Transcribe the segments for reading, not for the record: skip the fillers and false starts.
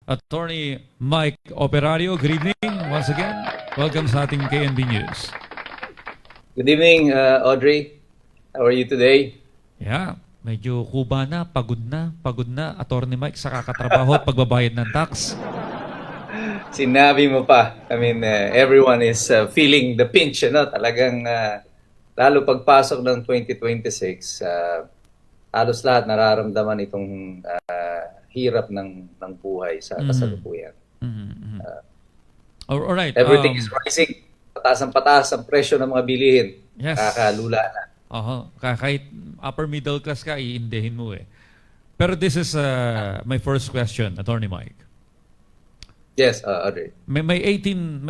Attorney Mike Operario, good evening once again. Welcome sa ating KNB News. Good evening, Audrey. How are you today? Yeah, medyo kuba na, pagod na, Attorney Mike sa kakatrabaho at pagbabayad ng tax. Sinabi mo pa. I mean, everyone is feeling the pinch, ano? Talagang, lalo pagpasok ng 2026, halos lahat nararamdaman itong hirap ng buhay sa kasalukuyan. All right. Everything is rising. Pataas ang presyo ng mga bilihin. Yes. Kakalula na. Kahit upper middle class ka, iindehin mo eh. Pero this is my first question, Attorney Mike. Yes, Audrey. May 18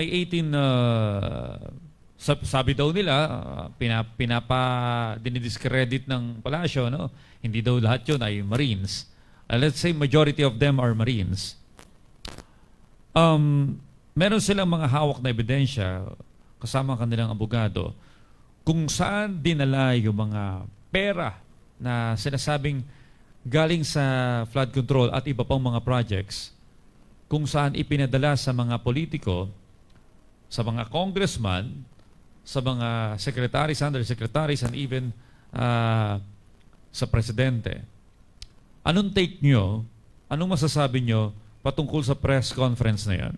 sabi daw nila dinidiscredit ng palasyo, no? Hindi daw lahat 'yon ay Marines. Let's say majority of them are Marines. Meron silang mga hawak na ebidensya kasama ang kanilang abogado kung saan dinala yung mga pera na sinasabing galing sa flood control at iba pang mga projects, kung saan ipinadala sa mga politiko, sa mga congressman, sa mga secretaries, undersecretaries, and even sa presidente. Anong take nyo? Anong masasabi nyo patungkol sa press conference na yan?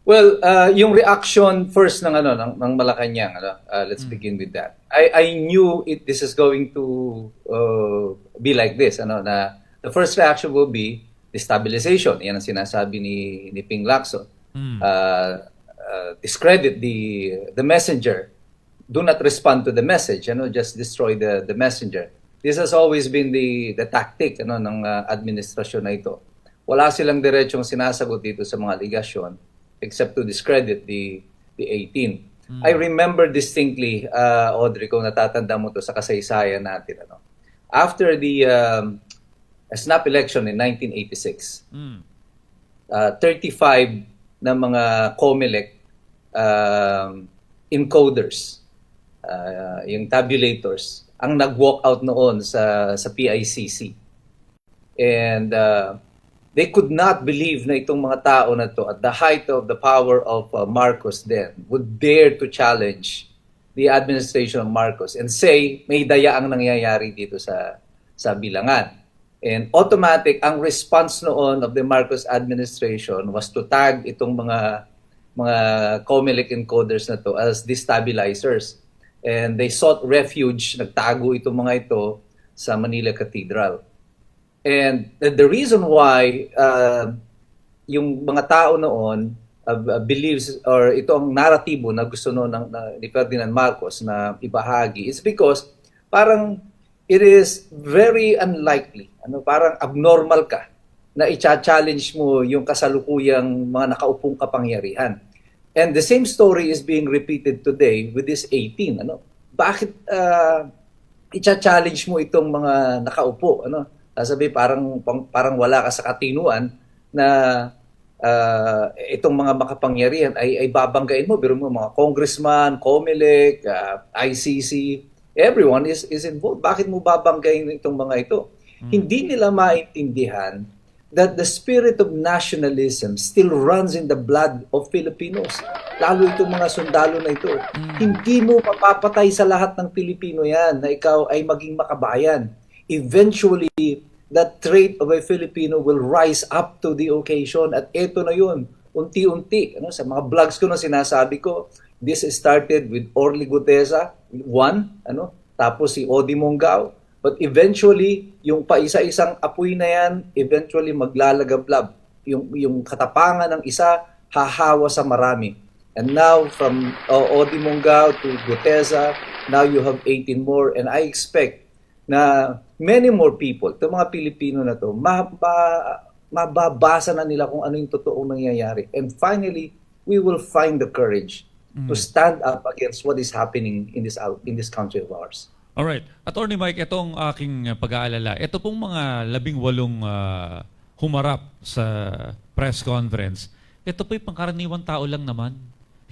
Well, yung reaction first ng Malacanang, let's begin with that. I knew this is going to be like this, na the first reaction will be destabilization. Yan ang sinasabi ni Ping Lacson. Discredit the messenger. Do not respond to the message, just destroy the messenger. This has always been the tactic ng administrasyon na ito. Wala silang diretsong sinasagot dito sa mga aligasyon except to discredit the 18. I remember distinctly, Audrey, kung natatanda mo to sa kasaysayan natin. After the snap election in 1986, 35 na mga COMELEC encoders, yung tabulators, ang nag-walk out noon sa PICC. And they could not believe na itong mga tao na to, at the height of the power of Marcos then, would dare to challenge the administration of Marcos and say may dayaang nangyayari dito sa Bilangan. And automatic, ang response noon of the Marcos administration was to tag itong mga COMELEC encoders na to as destabilizers. And they sought refuge, nagtago itong mga ito sa Manila Cathedral. And the reason why yung mga tao noon believes, or ito ang naratibo na gusto noon ni Ferdinand Marcos na ibahagi, is because parang it is very unlikely, parang abnormal ka na i-challenge mo yung kasalukuyang mga nakaupong kapangyarihan. And the same story is being repeated today with this 18. Bakit i-challenge mo itong mga nakaupo? Sabi parang wala ka sa katinuan na itong mga makapangyarihan ay babanggain mo. Biro mo mga congressman, COMELEC, ICC, everyone is involved. Bakit mo babanggain itong mga ito? Hindi nila maintindihan that the spirit of nationalism still runs in the blood of Filipinos. Lalo itong mga sundalo na ito. Hindi mo mapapatay sa lahat ng Pilipino yan na ikaw ay maging makabayan. Eventually, that trait of a Filipino will rise up to the occasion. At ito na yun, unti-unti. Sa mga vlogs ko na sinasabi ko, this started with Orly Gutesa, tapos si Odi Mongao. But eventually, yung paisa-isang apoy na yan, eventually maglalagablab. Yung katapangan ng isa, hahawa sa marami. And now, from Odi Mongao to Gutesa, now you have 18 more. And I expect na many more people, itong mga Pilipino na to, mababasa na nila kung ano yung totoong nangyayari. And finally, we will find the courage to stand up against what is happening in this country of ours. Alright. Attorney Mike, itong aking pag-aalala, ito pong mga 18 humarap sa press conference, ito po'y pangkaraniwang tao lang naman.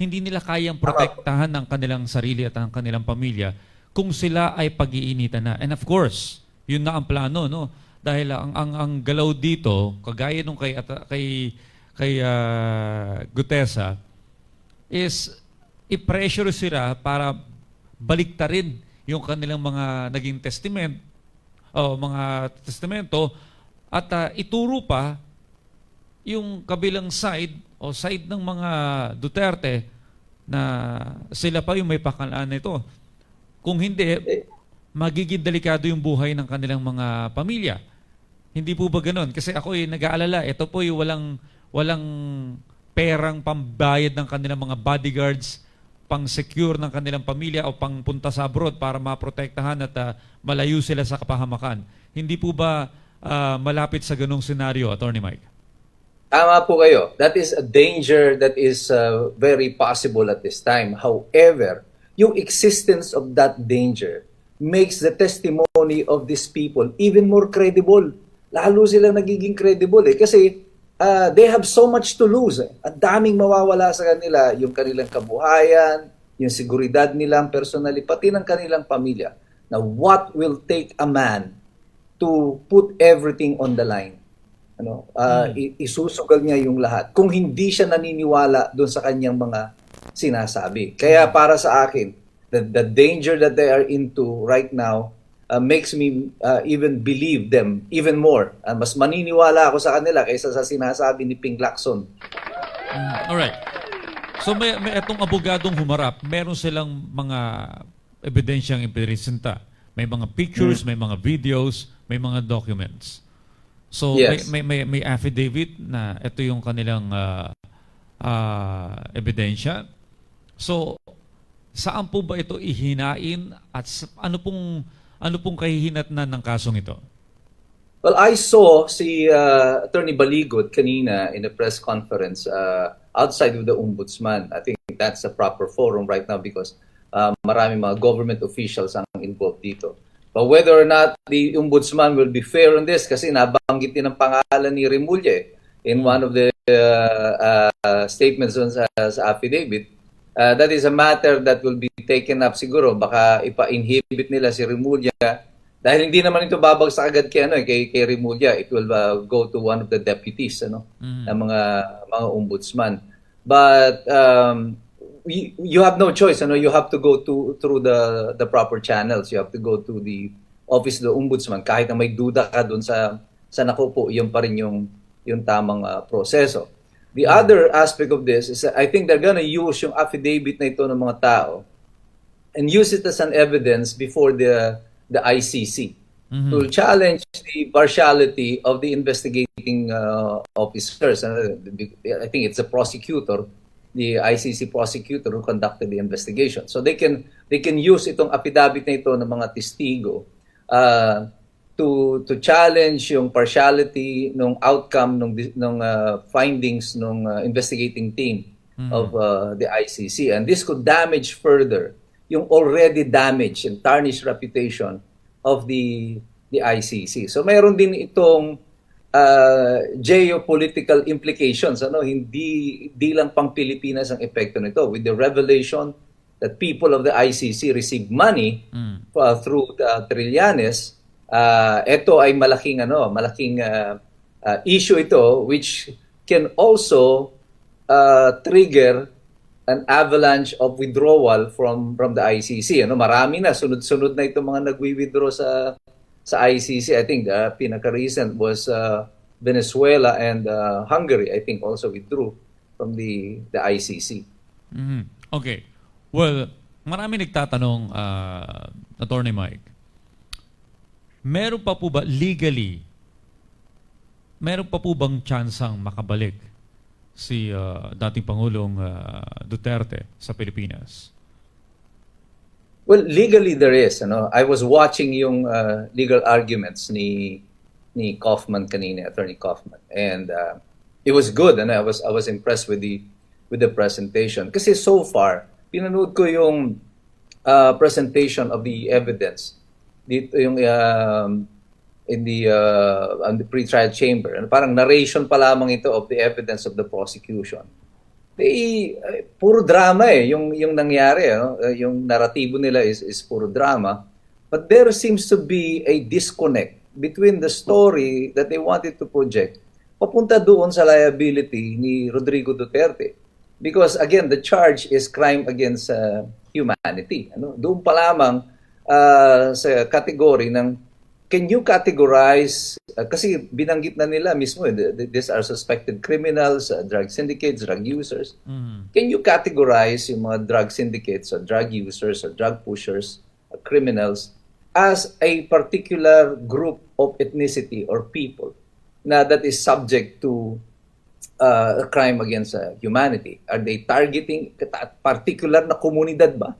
Hindi nila kayang protektahan ang kanilang sarili at ang kanilang pamilya kung sila ay pag-iinitan na. And of course, yun na ang plano, no? Dahil ang galaw dito, kagaya nung kay Gutesa, is i-pressure sila para baliktarin yung kanilang mga naging mga testamento at ituro pa yung kabilang side o side ng mga Duterte na sila pa yung may pakalaan nito. Kung hindi, magiging delikado yung buhay ng kanilang mga pamilya. Hindi po ba ganun? Kasi ako nag-aalala, ito po yung walang perang pambayad ng kanilang mga bodyguards, pang-secure ng kanilang pamilya o pang-punta sa abroad para maprotektahan at malayo sila sa kapahamakan. Hindi po ba malapit sa ganung senaryo, Attorney Mike? Tama po kayo. That is a danger that is very possible at this time. However, yung existence of that danger makes the testimony of these people even more credible. Lalo silang nagiging credible kasi they have so much to lose. Ang daming mawawala sa kanila, yung kanilang kabuhayan, yung seguridad nilang personally, pati ng kanilang pamilya. Now, what will take a man to put everything on the line? Isusugal niya yung lahat kung hindi siya naniniwala doon sa kanyang mga sinasabi. Kaya para sa akin, the danger that they are into right now makes me even believe them even more. Mas maniniwala ako sa kanila kaysa sa sinasabi ni Ping Lacson. Alright. So may itong abogadong humarap, meron silang mga ebidensyang ipresenta. May mga pictures, may mga videos, may mga documents. So Yes. may affidavit na ito yung kanilang ebidensya. So saan po ba ito ihinain at ano pong kahihinatnan ng kasong ito? Well, I saw si Attorney Baligot kanina in a press conference outside of the Ombudsman. I think that's the proper forum right now because maraming mga government officials ang involved dito. But whether or not the Ombudsman will be fair on this, kasi nabanggit din ang pangalan ni Remulla in one of the statements on sa affidavit, that is a matter that will be taken up siguro. Baka ipa-inhibit nila si Remulla dahil hindi naman ito babagsak agad kay Remulla. It will go to one of the deputies ng mga ombudsman. But you have no choice. You have to go through the proper channels. You have to go to the office of the ombudsman. Kahit na may duda ka doon sa nakupo, yun pa rin yung tamang proseso. The other aspect of this is I think they're gonna use yung affidavit na ito ng mga tao and use it as an evidence before the ICC to challenge the partiality of the investigating officers. I think it's a prosecutor, the ICC prosecutor who conducted the investigation. So they can use itong affidavit na ito ng mga testigo to challenge yung partiality ng outcome ng findings ng investigating team of the ICC, and this could damage further yung already damaged and tarnished reputation of the ICC. So mayroon din itong geopolitical implications, hindi lang pang Pilipinas ang epekto nito, with the revelation that people of the ICC receive money through Trillanes. Ito ay malaking issue ito, which can also trigger an avalanche of withdrawal from the ICC. Marami na, sunod-sunod na itong mga nagwi-withdraw sa ICC. I think pinaka-recent was Venezuela and Hungary, I think, also withdrew from the ICC. Okay. Well, marami nagtatanong, Attorney Mike, meron pa po ba legally, meron pa po bang tsansang makabalik si dating Pangulong Duterte sa Pilipinas? Well, legally there is. I was watching yung legal arguments ni Kaufman kanina, Attorney Kaufman, and it was good, and I was impressed with the presentation. Kasi so far, pinanood ko yung presentation of the evidence dito yung in the pre-trial chamber. Parang narration pa lamang ito of the evidence of the prosecution. Puro drama yung nangyari, yung naratibo nila is puro drama, but there seems to be a disconnect between the story that they wanted to project papunta doon sa liability ni Rodrigo Duterte. Because again, the charge is crime against humanity. Ano? Doon pa lamang sa category ng can you categorize, kasi binanggit na nila mismo, these are suspected criminals, drug syndicates, drug users. Can you categorize yung mga drug syndicates or drug users or drug pushers or criminals as a particular group of ethnicity or people na that is subject to a crime against humanity? Are they targeting particular na komunidad ba?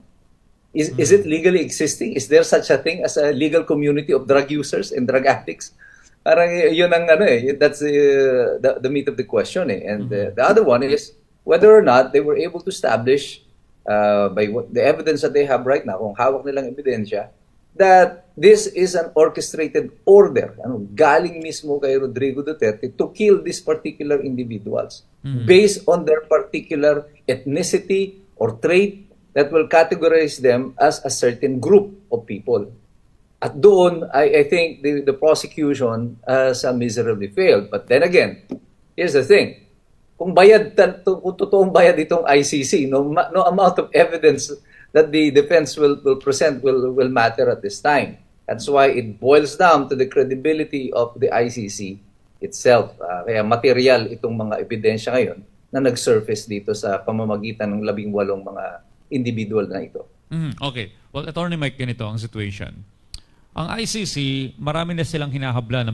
Is it legally existing? Is there such a thing as a legal community of drug users and drug addicts? Parang yun ang that's the meat of the question And the other one is whether or not they were able to establish by the evidence that they have right now, kung hawak nilang ebidensya, that this is an orchestrated order, galing mismo kay Rodrigo Duterte to kill these particular individuals based on their particular ethnicity or trait that will categorize them as a certain group of people. At doon, I think the prosecution miserably failed. But then again, here's the thing. Kung totoong bayad itong ICC, no amount of evidence that the defense will present will matter at this time. That's why it boils down to the credibility of the ICC itself. Kaya material itong mga ebidensya ngayon na nag-surface dito sa pamamagitan ng 18 mga individual na ito. Okay. Well, Attorney Mike, ganito ang situation. Ang ICC, marami na silang hinahabla ng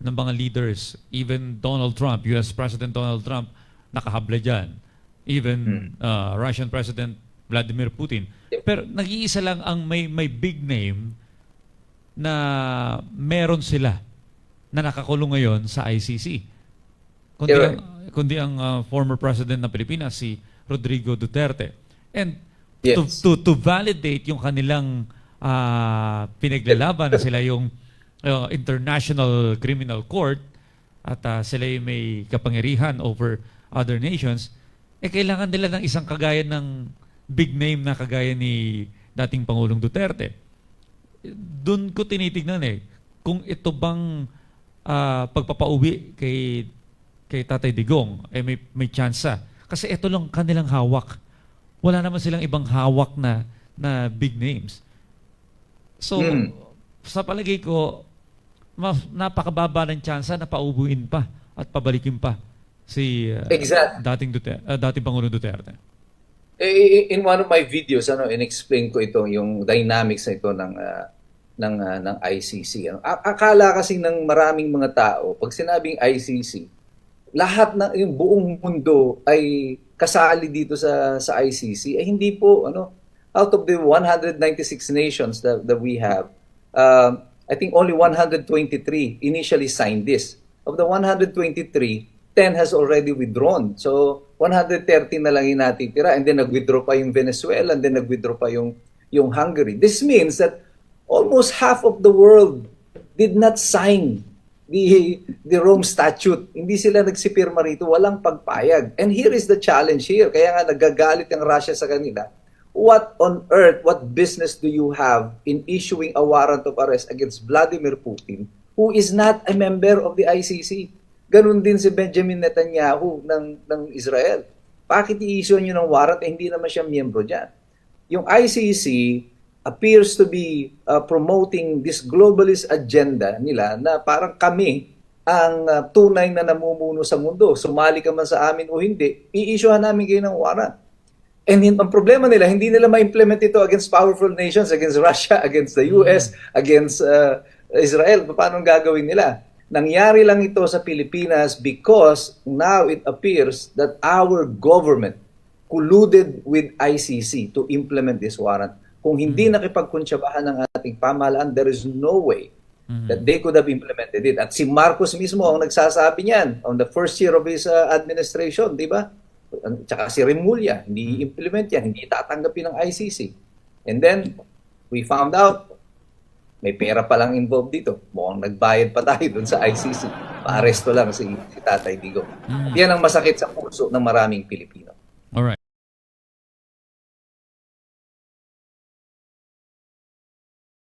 mga leaders. Even Donald Trump, US President Donald Trump, nakahabla dyan. Even Russian President Vladimir Putin. Pero nag-iisa lang ang may big name na meron sila na nakakulong ngayon sa ICC. Kundi ang former president ng Pilipinas, si Rodrigo Duterte. And Yes. to validate yung kanilang pinaglalaban na sila yung International Criminal Court at sila yung may kapangyarihan over other nations, kailangan nila ng isang kagaya ng big name na kagaya ni dating Pangulong Duterte. Doon ko tinitignan kung ito bang pagpapauwi kay Tatay Digong may tsansa. Kasi ito lang kanilang hawak. Wala naman silang ibang hawak na big names. So, sa palagay ko, napakababa ng tsansa na paubuin pa at pabalikin pa si dating Pangulong Duterte. In one of my videos, in-explain ko ito, yung dynamics na ito ng ICC. Akala kasi ng maraming mga tao, pag sinabing ICC, lahat ng yung buong mundo ay kasali dito sa ICC. Hindi po out of the 196 nations that we have, I think only 123 initially signed this. Of the 123, 10 has already withdrawn. So 130 na lang yung natitira, and then nag-withdraw pa yung Venezuela, and then nag-withdraw pa yung Hungary. This means that almost half of the world did not sign the Rome Statute. Hindi sila nagsipirma rito, walang pagpayag. And here is the challenge here. Kaya nga nagagalit ang Russia sa kanila. What on earth, what business do you have in issuing a warrant of arrest against Vladimir Putin, who is not a member of the ICC? Ganun din si Benjamin Netanyahu ng Israel. Bakit i-issue nyo ng warrant hindi naman siya miyembro dyan? Yung ICC appears to be promoting this globalist agenda nila na parang kami ang tunay na namumuno sa mundo. Sumali ka man sa amin o hindi, i-issuehan namin kayo ng warrant. And ang problema nila, hindi nila ma-implement ito against powerful nations, against Russia, against the US, against Israel. Paano gagawin nila? Nangyari lang ito sa Pilipinas because now it appears that our government colluded with ICC to implement this warrant. Kung hindi nakipagkunsyabahan ng ating pamahalaan, there is no way that they could have implemented it. At si Marcos mismo ang nagsasabi niyan on the first year of his administration, di ba? Tsaka si Remulla, hindi i-implement yan, hindi tatanggapin ng ICC. And then, we found out, may pera pa lang involved dito. Mukhang nagbayad pa tayo dun sa ICC. Paaresto lang si Tatay Digong. Yan ang masakit sa puso ng maraming Pilipino.